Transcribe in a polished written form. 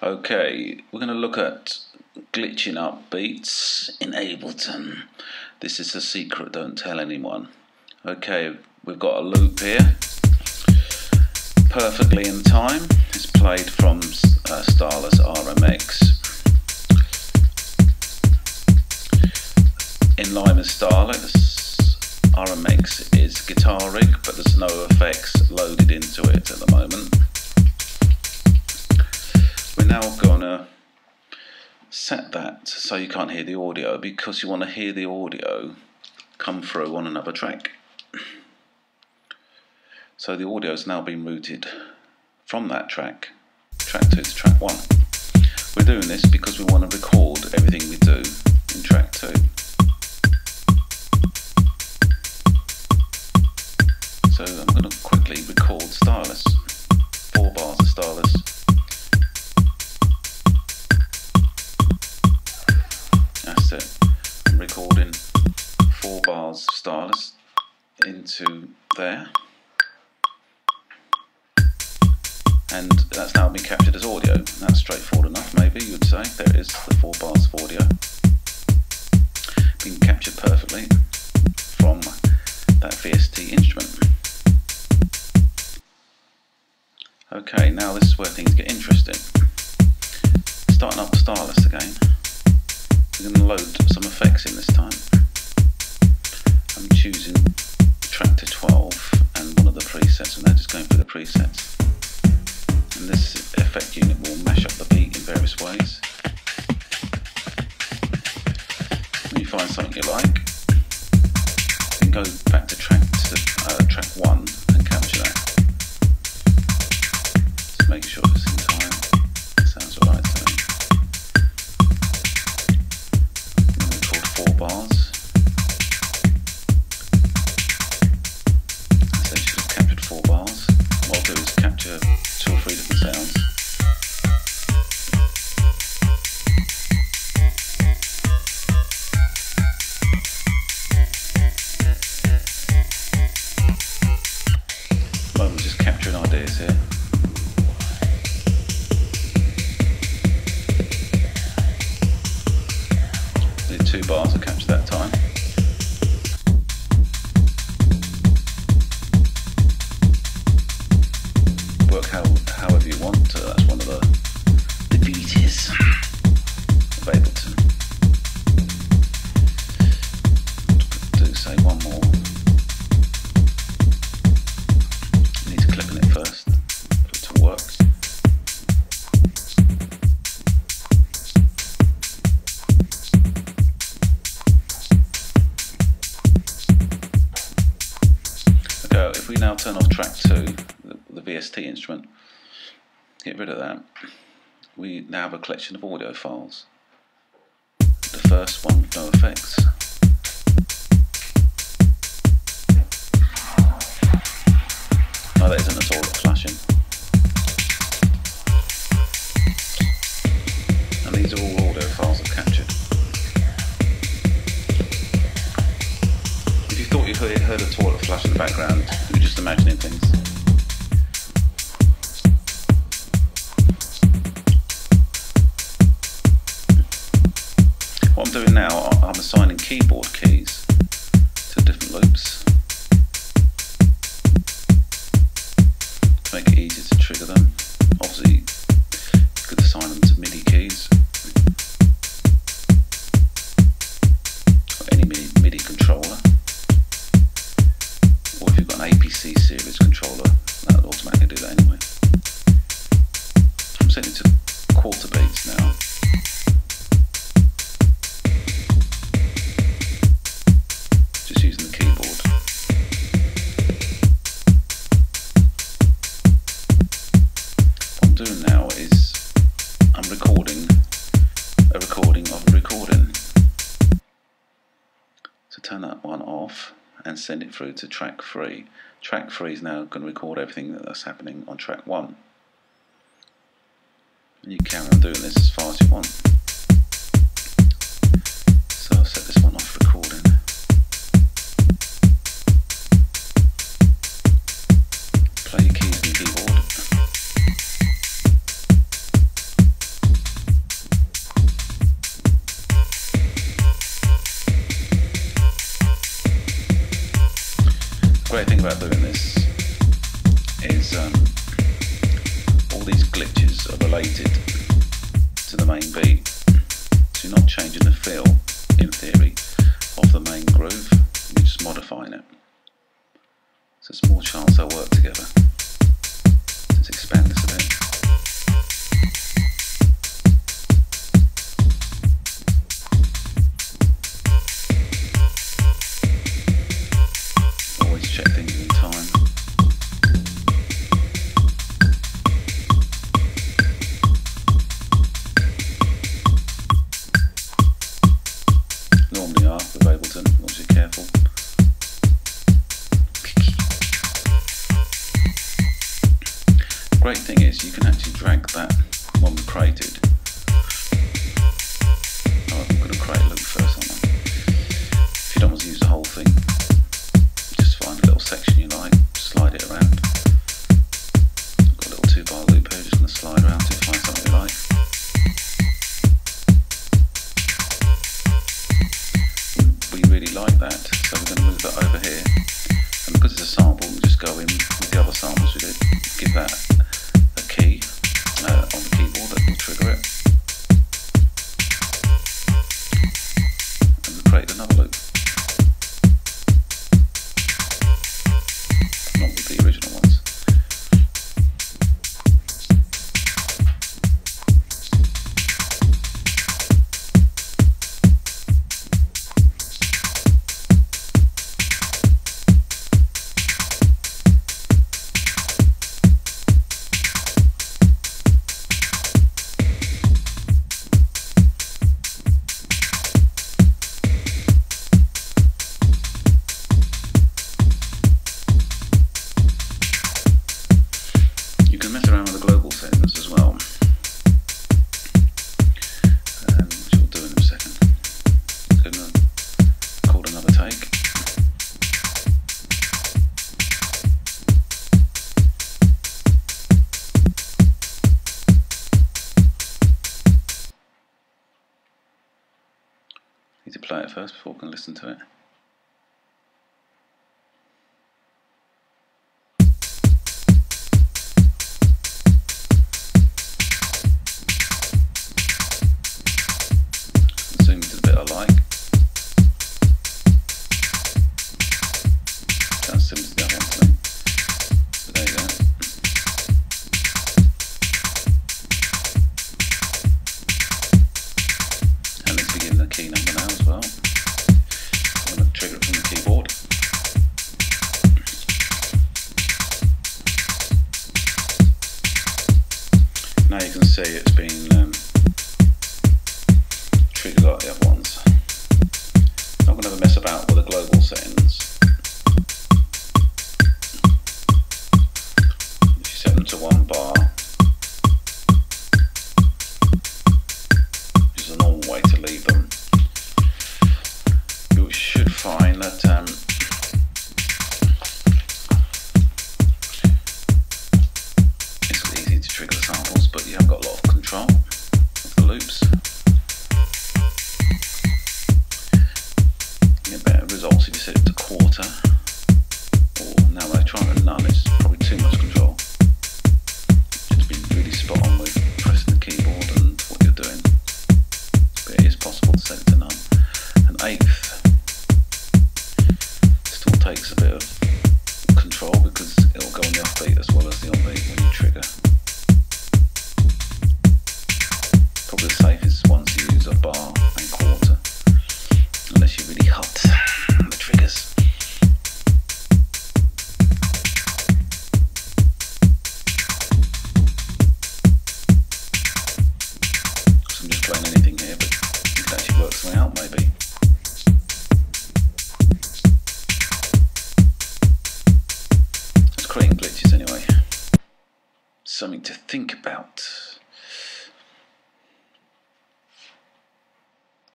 Okay, we're going to look at glitching up beats in Ableton. This is a secret, don't tell anyone. Okay, we've got a loop here, perfectly in time. It's played from Starless RMX. In line with Starless, RMX is guitar rig, but there's no effects loaded into it at the moment. We're now going to set that so you can't hear the audio, because you want to hear the audio come through on another track. So the audio has now been routed from that track 2 to track 1. We're doing this because we want to record everything we do in track 2. So I'm going to quickly record Starless, 4 bars of Starless. That's it. I'm recording 4 bars of Starless into there. And that's now been captured as audio. That's straightforward enough, maybe you would say. There it is, the 4 bars of audio. Been captured perfectly from that VST instrument. Okay, now this is where things get interesting. Starting up Starless again. We're going to load some effects in this time. I'm choosing track to 12 and one of the presets, and they're just going through the presets. And this effect unit will mash up the beat in various ways. When you find something you like, you can go back to track 1 and capture that. Just make sure it's in time. It sounds alright to me. I'm going to record 4 bars. So you should have captured 4 bars. What I'll do is capture 2 or 3 different sounds. Well, we're just capturing ideas here. Did 2 bars to capture that time. Work however you want. That's one of the beauties of Ableton. Do say one more. You need to click on it first for it to work. Okay, if we now turn off track 2, the VST instrument, get rid of that, we now have a collection of audio files. The first one with no effects. No, that isn't a toilet flashing. And these are all audio files I've captured. If you thought you heard a toilet flush in the background, you're just imagining things. What I'm doing now, I'm assigning keyboard keys to different loops to make it easy to trigger them. Obviously, you could assign them to MIDI keys or any MIDI controller, or if you've got an APC series controller, that will automatically do that anyway. I'm setting it to quarter beats now. Just using the keyboard. What I'm doing now is I'm recording a recording of a recording. So turn that one off and send it through to track 3. Track 3 is now going to record everything that's happening on track 1. And you carry on doing this as far as you want. So I'll set this one off recording. Play your keys on the keyboard. great thing about doing this is all these glitches are related to the main beat, so you're not changing the feel, in theory, of the main groove, you're just modifying it. So there's more chance they'll work together. Let's expand this a bit. Always check things in time. Normally are with Ableton, as long as you're careful. Great thing is you can actually drag that one we created. Oh, I'm going to create a loop first, aren't I? If you don't want to use the whole thing, just find a little section you like, slide it around. I've got a little 2-bar loop here, just going to slide around to find something you like. We really like that, so we're going to move that over here. And because it's a sample, we just go in with the other samples we did, give that a key on the keyboard that will trigger it, and we create another loop, not with the original ones. You can mess around with the global settings as well, which we'll do in a second. I'm going to record another take. Need to play it first before we can listen to it. Zoom into the bit I like. Sounds similar to the other one to me. So there you go. And let's begin the key number now as well. So I'm going to trigger it from the keyboard. Now you can see it's been triggered like the other ones. I'm not going to have a mess about with the global settings. If you set them to 1 bar, which is a normal way to leave them, you should find that it's easy to trigger the samples, but you haven't got a lot of control of the loops. You get better results if you set it to 1/4, or now we're trying to none, it's probably too much control. Just be really spot on with pressing the keyboard and what you're doing, but it is possible to set it to none. An 1/8 still takes a bit of control because it'll go on the offbeat as well as the onbeat when you trigger. Probably the safest ones to use are bar and 1/4, unless you're really hot the triggers. So I'm just playing anything here, but you can actually work something out maybe. It's creating glitches anyway. Something to think about.